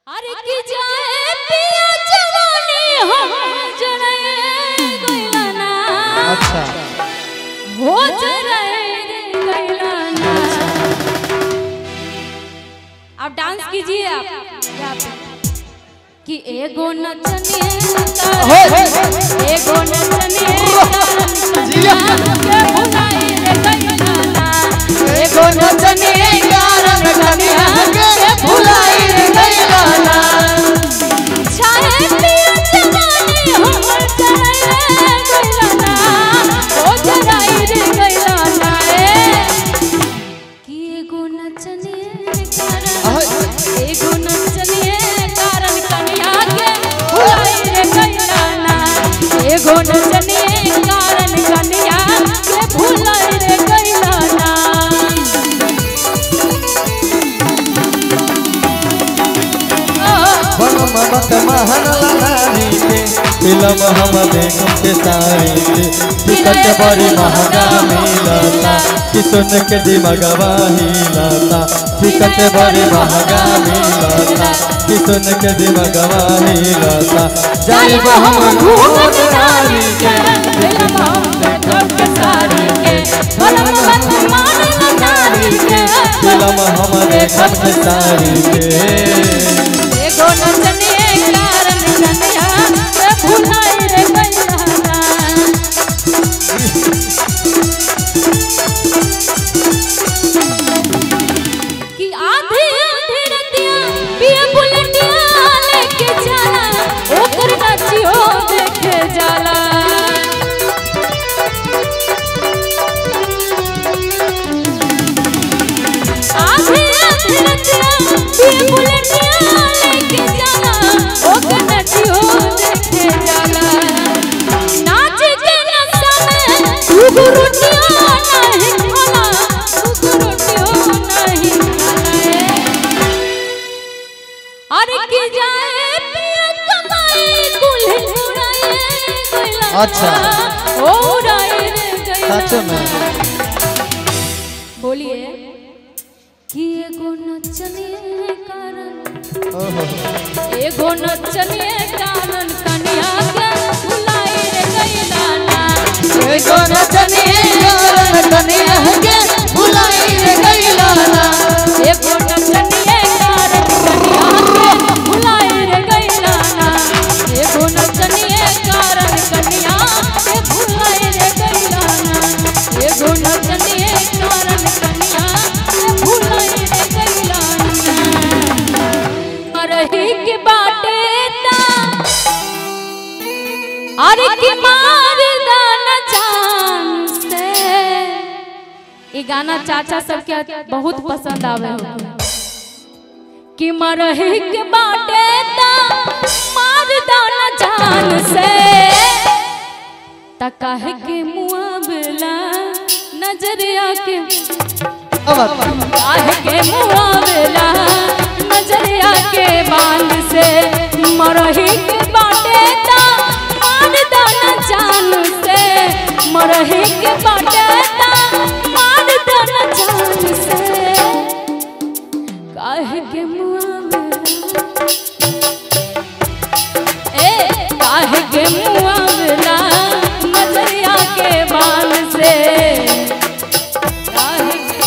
अरे की जाए पिया जवानी हम जरे गइलाना। अच्छा हो जरे गइलाना। अब डांस कीजिए आप यहाँ पे कि एगो नचनिए एगो नचनिए के भुलाई रे गइलाना। एगो नचनिए कारण कनिया के भुलाई रे गइलाना। छाए पिया जवानी हमर जराई रे गइलाना। ओ जराई रे गइलाना रे कि एगो नचनिए कारण कनिया के भुलाई रे गइलाना। एगो नचनिए कारण कनिया के भुलाई रे गइलाना। मत महन लानी के फिल्म हम देखम के सारी के टिकट बड़ी महंगा मिलता कि सुन के दिमगवा हिलता। टिकट बड़ी महंगा मिलता कि सुन के दिमगवा हिलता। जाइब हम घूमत नारी के फिल्म हम देखम के सारी के फिल्म मत मान नारी के फिल्म हम देखम के सारी के। एगो नचनिए कारण कनिया के भुलाई रे गइलाना। कि आधी आधी रतिया पिया बुलेटिया लेके जाला ओकर नाचियो देखे जाला। आधी आधी रतिया पिया बुलेटिया लेके जाला ओकर नाचियो देखे जाला। नाच के नशा में दूगो रोटियां नहीं खाला दूगो रोटियों नहीं खाला। अरे की जाए पिया कमाई कुल्ही उड़ाए गइला। अच्छा। ओ उड़ाए रे गइला। सच में बोलिए कि एगो नचनिए कारण एगो नचनिए कारण कनिया के भुलाई रे गइलाना। एगो नचनिए कारण कनिया के भुलाई रे गइलाना। एगो नचनिए कारण कनिया के भुलाई रे गइलाना। एगो नचनिए कारण कनिया के भुलाई रे गइलाना। एगो नचनिए कारण कनिया के भुलाई रे गइलाना। मरही के बाटे ता अरे के मार दाना जान से। ये गाना चाचा सबके बहुत पसंद आवे हो कि मरही के बाटे ता मार दाना जान से। तकाह के मुआवला नजरिया के काहे के मुआवला नजरिया के बांध से। मरही के बाटे ता मार दाना जान से। मरही के बाटे ता मार दाना जान से। काहे के मुआवला काहे के मुआवला नजरिया के बांध से। काहे के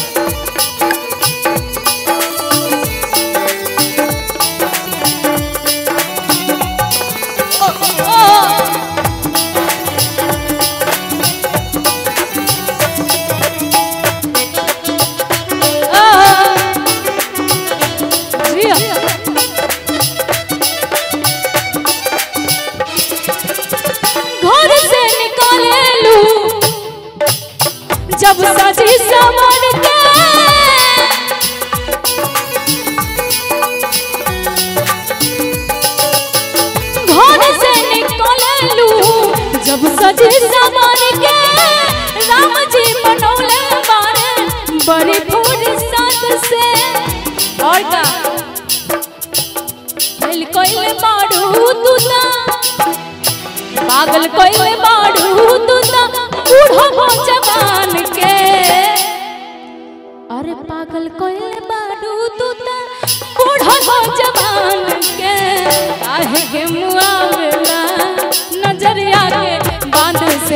घर से निकाले लू जब सजी समर के। घर से निकाले लू जब सजी समर के। राम जी मनौले बारे बड़ी फुर्सत से। और का दिल कोइले बाड़ू तू ता पागल कोइले बाड़ू तू ता बूढ़ो जवान के। अरे पागल कोइले बाड़ू तू ता बूढ़ो जवान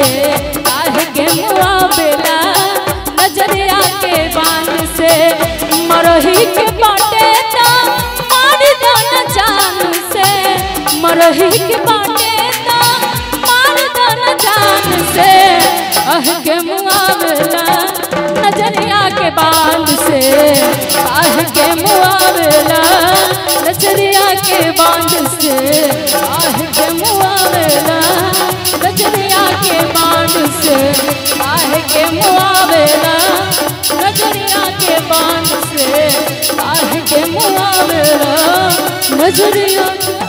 से काहे के मुआवेला नजरिया के बांध से मरही के बाटे ता मार दन जान से मरही के बाटे ता मार दन जान से के मुआवेला नजरिया के बांध से काहे के मुआवेला नजरिया के बांध से काहे के मुआवेला नजरिया के बांध से काहे के मुआवेला नजरिया के बांध से काहे के मुआवेला नजरिया के